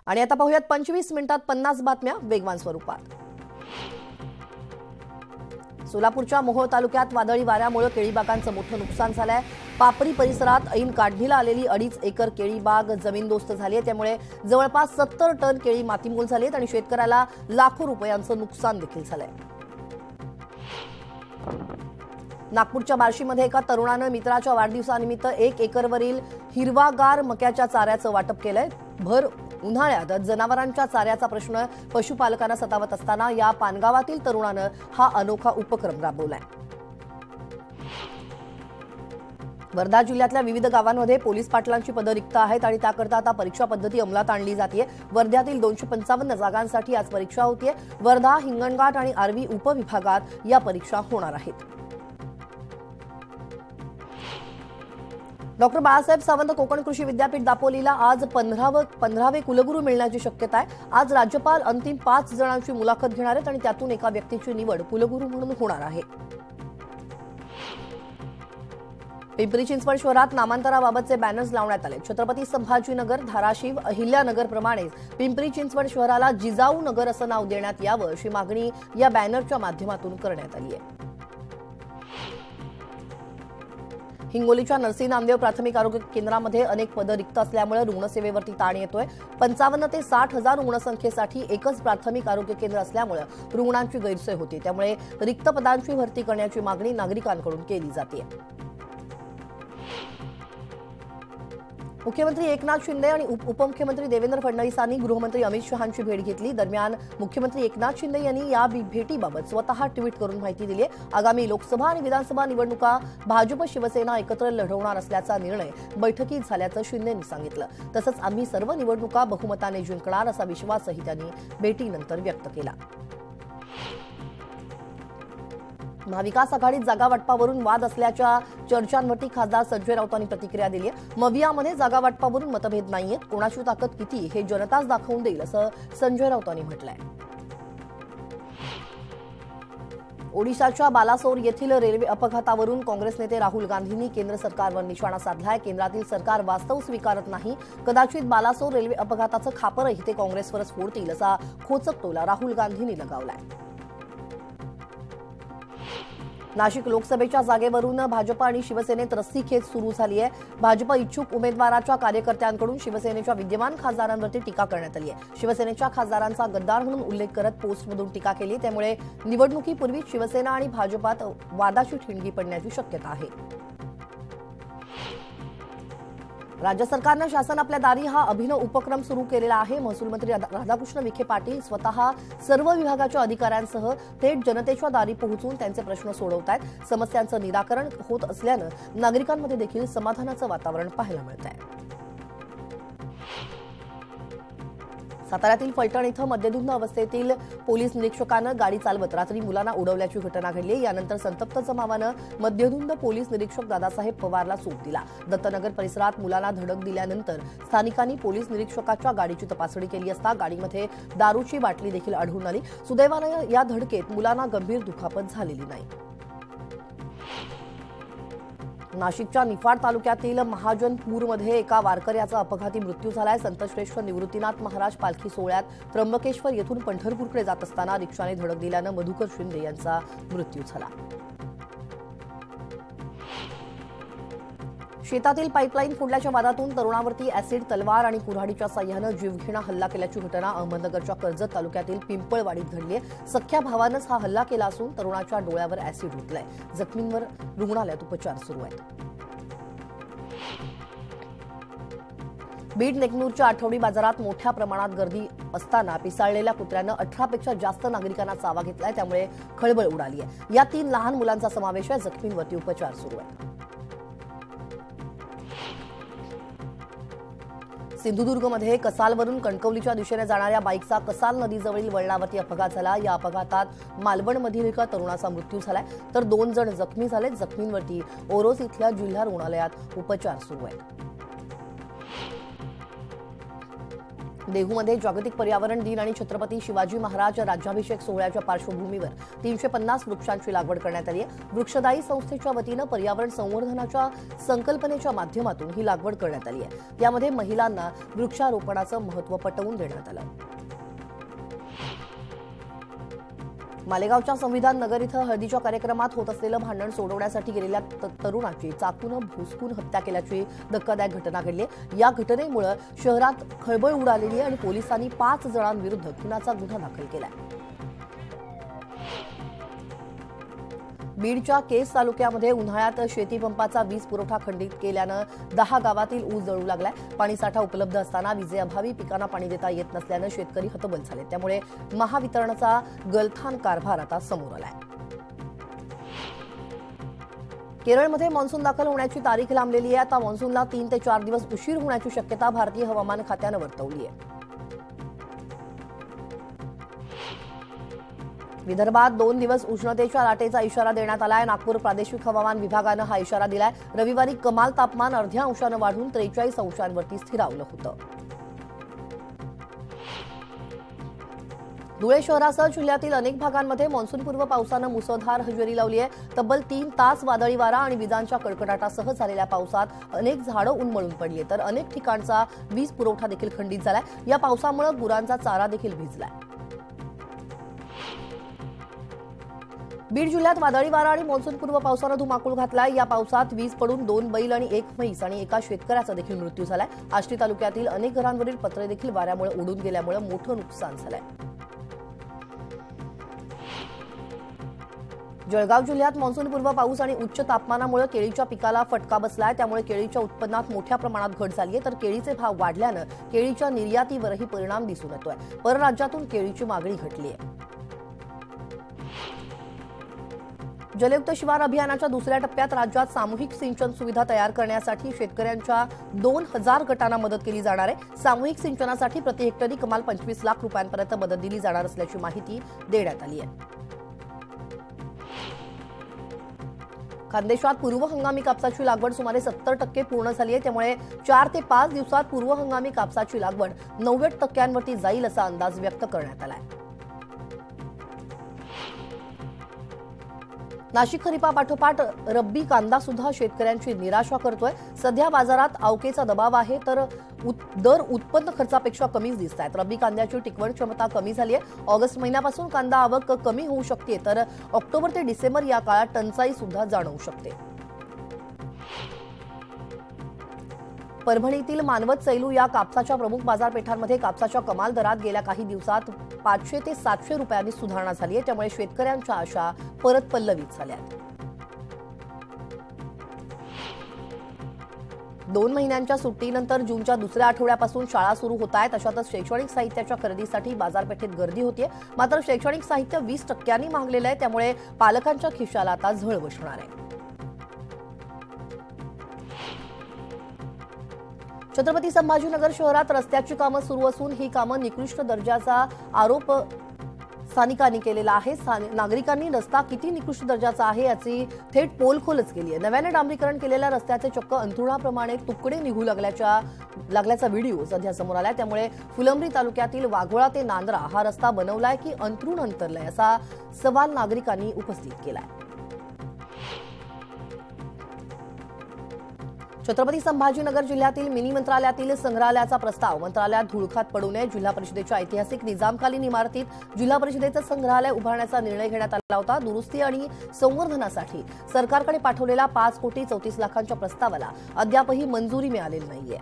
आणि आता पाहूयात 25 मिनिटात 50 बातम्या वेगवान स्वरूपात। सोलापूरच्या मोहोळ तालुक्यात वादळी वाऱ्यामुळे केळी बागांचं मोठं नुकसान झालंय। पापरी परिसरात ऐन काढणीला आलेली 2.5 एकर केळी बाग जमीनदोस्त झाली आहे। त्यामुळे जवळपास 70 टन केळी मातीमोल झाली आहेत आणि शेतकऱ्याला लाखो रुपयांचं नुकसान देखील झालंय। नागपूरच्या बार्शीमध्ये एका तरुणानं मित्राच्या वाढदिवसानिमित्त 1 एकरवरील हिरवागार मक्याच्या चाऱ्याचं वाटप केलंय। भर उन्हाळ्यात जनावरांच्या चाऱ्याचा प्रश्न पशुपालकांना सतावत असताना या पानगावातील तरुणानं हा अनोखा उपक्रम राबवलाय। वर्धा जिल्ह्यातल्या विविध गावांमध्ये पोलीस पाटलांची पदं रिक्त आहेत आणि त्याकरता आता परीक्षा पद्धती अंमलात आणली जाते। वर्ध्यातील 255 जागांसाठी आज परीक्षा होतीये। वर्धा, हिंगणघाट आणि आर्वी उपविभागात या परीक्षा होणार आहेत। डॉक्टर बाळासाहेब सावंत कोकण कृषी विद्यापीठ दापोलीला आज 15वे कुलगुरू मिळण्याची शक्यता आहे। आज राज्यपाल अंतिम 5 जणांची मुलाखत घेणार आहेत आणि त्यातून एका व्यक्तीची निवड कुलगुरू म्हणून होणार आहे। पिंपरी चिंचवड शहरात नामांतराबाबतचे बॅनर्स लावण्यात आले। छत्रपती संभाजीनगर, धाराशिव, अहिल्यानगर प्रमाणेच पिंपरी चिंचवड शहराला जिजाऊ नगर असं नाव देण्यात यावं अशी मागणी या बॅनरच्या माध्यमातून करण्यात आली आहे। हिंगोलीच्या नरसी नामदेव प्राथमिक आरोग्य केंद्रामध्ये अनेक पदं रिक्त असल्यामुळे रुग्णसेवेवरती ताण येतोय। 55 ते 60 हजार रुग्णसंख्येसाठी एकच प्राथमिक आरोग्य केंद्र असल्यामुळे रुग्णांची गैरसोय होते। त्यामुळे रिक्त पदांची भरती करण्याची मागणी नागरिकांकडून केली जाते। मुख्यमंत्री एकनाथ शिंदे आणि उपमुख्यमंत्री देवेंद्र फडणवीसांनी गृहमंत्री अमित शहांची भेट घेतली। दरम्यान मुख्यमंत्री एकनाथ शिंदे यांनी या भेटीबाबत स्वतः ट्विट करून माहिती दिली आहे। आगामी लोकसभा आणि विधानसभा निवडणुका भाजप शिवसेना एकत्र लढवणार असल्याचा निर्णय बैठकीत झाल्याचं शिंदेंनी सांगितलं। तसंच आम्ही सर्व निवडणुका बहुमताने जिंकणार असा विश्वासही त्यांनी भेटीनंतर व्यक्त केला। महाविकास आघाडीत जागा वाटपावरून वाद असल्याच्या चर्चांवरती खासदार संजय राऊतांनी प्रतिक्रिया दिली आहे। मवियामध्ये जागा वाटपावरून मतभेद नाहीयेत, कोणाची ताकद किती हे जनताच दाखवून देईल असं संजय राऊतांनी म्हटलंय। ओडिशाच्या बालासोर येथील रेल्वे अपघातावरून काँग्रेस नेते राहुल गांधींनी केंद्र सरकारवर निशाणा साधलाय। केंद्रातील सरकार वास्तव स्वीकारत नाही, कदाचित बालासोर रेल्वे अपघाताचं खापरही ते काँग्रेसवरच फोडतील असा खोचक टोला राहुल गांधींनी लगावलाय। नाशिक लोकसभेच्या जागेवरून भाजप आणि शिवसेनेत रस्सीखेच सुरू झाली आहे। भाजप इच्छुक उमेदवाराच्या कार्यकर्त्यांकडून शिवसेनेच्या विद्यमान खासदारांवरती टीका करण्यात आली आहे। शिवसेनेच्या खासदारांचा गद्दार म्हणून उल्लेख करत पोस्टमधून टीका केली। त्यामुळे निवडणुकीपूर्वी शिवसेना आणि भाजपात वादाची ठिणगी पडण्याची शक्यता आहे। राज्य सरकारनं शासन आपल्या दारी हा अभिनव उपक्रम सुरू केलेला आहे। महसूल मंत्री राधाकृष्ण विखे पाटील स्वतः सर्व विभागाच्या अधिकाऱ्यांसह थेट जनतेच्या दारी पोहोचून त्यांचे प्रश्न सोडवतायत। समस्यांचं निराकरण होत असल्यानं नागरिकांमध्ये देखील समाधानाचं वातावरण पाहायला मिळत आहे। साताऱ्यातील फलटण इथं मद्यधुंद अवस्थेतील पोलीस निरीक्षकानं गाडी चालवत रात्री मुलांना उडवल्याची घटना घडली। यानंतर संतप्त जमावानं मद्यधुंद पोलीस निरीक्षक दादासाहेब पवारला सूट दिला। दत्तनगर परिसरात मुलांना धडक दिल्यानंतर स्थानिकांनी पोलीस निरीक्षकाच्या गाडीची तपासणी केली असता गाडीमध्ये दारूची बाटली देखील आढळून आली। सुदैवानं या धडकेत मुलांना गंभीर दुखापत झालेली नाही। नाशिकच्या निफाड तालुक्यातील महाजनपूरमध्ये एका वारकऱ्याचा अपघाती मृत्यू झालाय। संतश्रेष्ठ निवृत्तीनाथ महाराज पालखी सोहळ्यात त्र्यंबकेश्वर येथून पंढरपूरकडे जात असताना रिक्षाने धडक दिल्यानं मधुकर शिंदे यांचा मृत्यू झाला। शेतातील पाईपलाईन फोडल्याच्या वादातून तरुणावरती ऍसिड, तलवार आणि कुऱ्हाडीच्या साह्यानं जीवघेणा हल्ला केल्याची घटना अहमदनगरच्या कर्जत तालुक्यातील पिंपळवाडीत घडली आहे। सख्ख्या भावानंच हा हल्ला केला असून तरुणाच्या डोळ्यावर ऍसिड ओतलाय। जखमींवर रुग्णालयात उपचार सुरू आहेत। बीड नेकनूरच्या आठवडी बाजारात मोठ्या प्रमाणात गर्दी असताना पिसाळलेल्या कुत्र्यानं 18 पेक्षा जास्त नागरिकांना चावा घेतलाय। त्यामुळे खळबळ उडाली आहे। या 3 लहान मुलांचा समावेश आहे। जखमींवरती उपचार सुरू आहेत। सिंधुदुर्गमध्ये कसालवरून कणकवलीच्या दिशेने जाणाऱ्या बाईकचा कसाल नदीजवळील वळणावरती अपघात झाला। या अपघातात मालवणमधील एका तरुणाचा मृत्यू झालाय तर 2 जण जखमी झालेत। जखमींवरती ओरोस इथल्या जिल्हा रुग्णालयात उपचार सुरू आहेत। देहूमध्ये जागतिक पर्यावरण दिन आणि छत्रपती शिवाजी महाराज राज्याभिषेक सोहळ्याच्या पार्श्वभूमीवर 350 वृक्षांची लागवड करण्यात आली आहे. वृक्षदायी संस्थेच्या वतीनं पर्यावरण संवर्धनाच्या संकल्पनेच्या माध्यमातून ही लागवड करण्यात आली आहे. यामध्ये महिलांना वृक्षारोपणाचं महत्त्व पटवून देण्यात आलं. मालेगावच्या संविधान नगर इथं हळदीच्या कार्यक्रमात होत असलेलं भांडण सोडवण्यासाठी गेलेल्या तरुणाची चाकूनं भुसकून हत्या केल्याची धक्कादायक घटना घडली. या घटनेमुळे शहरात खळबळ उडालेली आहे आणि पोलिसांनी 5 जणांविरुद्ध खुनाचा गुन्हा दाखल केलाय. बीडच्या केस तालुक्यामध्ये उन्हाळ्यात शेतीपंपाचा वीज पुरवठा खंडित केल्यानं 10 गावातील ऊस जळू लागलाय. पाणीसाठा उपलब्ध असताना विजेअभावी पिकांना पाणी देता येत नसल्यानं शेतकरी हतबल झाले. त्यामुळे महावितरणचा गलथान कारभार आता समोर आलाय. केरळमध्ये मान्सून दाखल होण्याची तारीख लांबलेली आहे. आता मान्सूनला 3 ते 4 दिवस उशीर होण्याची शक्यता भारतीय हवामान खात्यानं वर्तवली आहे. विदर्भात 2 दिवस उष्णतेच्या लाटेचा इशारा देण्यात आलाय. नागपूर प्रादेशिक हवामान विभागानं हा इशारा दिलाय. रविवारी कमाल तापमान अर्ध्या अंशानं वाढून 43 अंशांवरती स्थिरावलं होतं. धुळे शहरासह जिल्ह्यातील अनेक भागांमध्ये मान्सूनपूर्व पावसानं मुसळधार हजेरी लावली आहे. तब्बल 3 तास वादळी वारा आणि विजांच्या कडकडाटासह झालेल्या पावसात अनेक झाडं उन्मळून पडली तर अनेक ठिकाणचा वीज पुरवठा देखील खंडित झालाय. या पावसामुळे गुरांचा चारा देखील भिजलाय. बीड जिल्ह्यात वादळी वारा आणि मान्सूनपूर्व पावसानं धुमाकूळ घातलाय. या पावसात वीज पडून 2 बैल आणि 1 म्हैस आणि एका शेतकऱ्याचा देखील मृत्यू झालाय. आष्टी तालुक्यातील अनेक घरांवरील पत्रे देखील वाऱ्यामुळे उडून गेल्यामुळे मोठं नुकसान झालंय. जळगाव जिल्ह्यात मान्सूनपूर्व पाऊस आणि उच्च तापमानामुळे केळीच्या पिकाला फटका बसलाय. त्यामुळे केळीच्या उत्पन्नात मोठ्या प्रमाणात घट झाली आहे तर केळीचे भाव वाढल्यानं केळीच्या निर्यातीवरही परिणाम दिसून येतोय. परराज्यातून केळीची मागणी घटली आहे. जलयुक्त शिवार अभियानाच्या दुसऱ्या टप्प्यात राज्यात सामूहिक सिंचन सुविधा तयार करण्यासाठी शेतकऱ्यांच्या 2000 गटांना मदत केली जाणार आहे. सामूहिक सिंचनासाठी प्रति हेक्टरी कमाल 25 लाख रुपयांपर्यंत मदत दिली जाणार असल्याची माहिती देण्यात आली आहे. खानदेशात पूर्व हंगामी कापसाची लागवड सुमारे 70% पूर्ण झाली आहे. त्यामुळे 4 ते 5 दिवसात पूर्व हंगामी कापसाची लागवड 90% जाईल असा अंदाज व्यक्त करण्यात आला आहे. नाशिक खरीपापाठोपाठ रब्बी कांदा सुद्धा शेतकऱ्यांची निराशा करतोय. सध्या बाजारात आवकेचा दबाव आहे तर दर उत्पन्न खर्चापेक्षा कमीच दिसत आहेत. रब्बी कांद्याची टिकवण क्षमता कमी झाली आहे. ऑगस्ट महिन्यापासून कांदा आवक कमी होऊ शकते तर ऑक्टोबर ते डिसेंबर या काळात टंचाई सुद्धा जाणवू शकते. परभणीतील मानवत सैलू या कापसाच्या प्रमुख बाजारपेठांमध्ये कापसाच्या कमाल दरात गेल्या काही दिवसात 500 ते 700 रुपयांनी सुधारणा झाली आहे. त्यामुळे शेतकऱ्यांच्या आशा परत पल्लवित झाल्या. 2 महिन्यांच्या सुट्टीनंतर जूनच्या दुसऱ्या आठवड्यापासून शाळा सुरू होत आहेत. अशातच शैक्षणिक साहित्याच्या खरेदीसाठी बाजारपेठेत गर्दी होतीये. मात्र शैक्षणिक साहित्य 20% महागलेलं आहे. त्यामुळे पालकांच्या खिशाला आता झळ बसणार आहे. छत्रपती संभाजीनगर शहरात रस्त्याची कामं सुरू असून ही कामं निकृष्ट दर्जाचा आरोप स्थानिकांनी केलेला आहे. नागरिकांनी रस्ता किती निकृष्ट दर्जाचा आहे याची थेट पोलखोलच केली आहे. नव्याने डांबरीकरण केलेल्या रस्त्याचे चक्क अंथरुणाप्रमाणे तुकडे निघू लागल्याचा व्हिडिओ सध्या समोर आलाय. त्यामुळे फुलंब्री तालुक्यातील वाघोळा ते नांद्रा हा रस्ता बनवलाय की अंथरुण अंतरलंय असा सवाल नागरिकांनी उपस्थित केलाय. छत्रपती संभाजीनगर जिल्ह्यातील मिनी मंत्रालयातील संग्रहालयाचा प्रस्ताव मंत्रालयात धुळखात पडू नये. जिल्हा परिषदेच्या ऐतिहासिक निजामकालीन इमारतीत जिल्हा परिषदेचं संग्रहालय उभारण्याचा निर्णय घेण्यात आला होता. दुरुस्ती आणि संवर्धनासाठी सरकारकडे पाठवलेल्या 5 कोटी 34 लाखांच्या प्रस्तावाला अद्यापही मंजुरी मिळालेली नाहीये.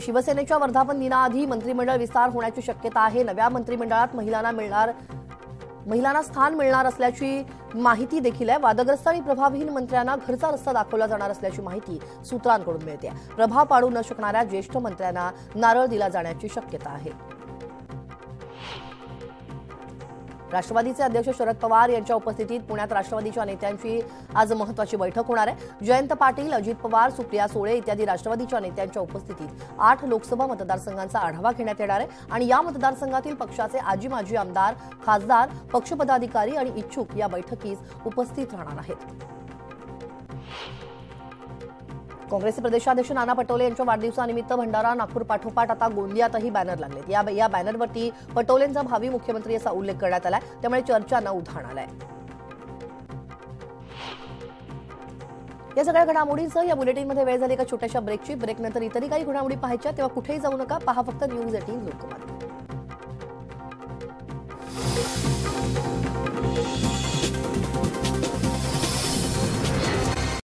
शिवसेनेच्या वर्धापन दिनाआधी मंत्रिमंडळ विस्तार होण्याची शक्यता आहे. नव्या मंत्रिमंडळात महिलांना स्थान मिळणार असल्याची माहिती देखील आहे. वादग्रस्त आणि प्रभावहीन मंत्र्यांना घरचा रस्ता दाखवला जाणार असल्याची माहिती सूत्रांकडून मिळते. प्रभाव पाडू न शकणाऱ्या ज्येष्ठ मंत्र्यांना नारळ दिला जाण्याची शक्यता आहे. राष्ट्रवादीचे अध्यक्ष शरद पवार यांच्या उपस्थितीत पुण्यात राष्ट्रवादीच्या नेत्यांची आज महत्त्वाची बैठक होणार आहे. जयंत पाटील, अजित पवार, सुप्रिया सुळे इत्यादी राष्ट्रवादीच्या नेत्यांच्या उपस्थितीत 8 लोकसभा मतदारसंघांचा आढावा घेण्यात येणार आहे आणि या मतदारसंघातील पक्षाचे आजी माजी आमदार, खासदार, पक्षपदाधिकारी आणि इच्छुक या बैठकीस उपस्थित राहणार आहेत. काँग्रेसचे प्रदेशाध्यक्ष नाना पटोले यांच्या वाढदिवसानिमित्त भंडारा नागपूर पाठोपाठ आता गोंदियातही बॅनर लागलेत. या बॅनरवरती पटोलेंचा भावी मुख्यमंत्री असा उल्लेख करण्यात आलाय. त्यामुळे चर्चांना उधाण आलंय. या सगळ्या घडामोडींसह या बुलेटिनमध्ये वेळ झाली एका छोट्याशा ब्रेकची. ब्रेकनंतर इतरही काही घडामोडी पाहायच्या तेव्हा कुठेही जाऊ नका. पहा फक्त न्यूज 18 लोकमत.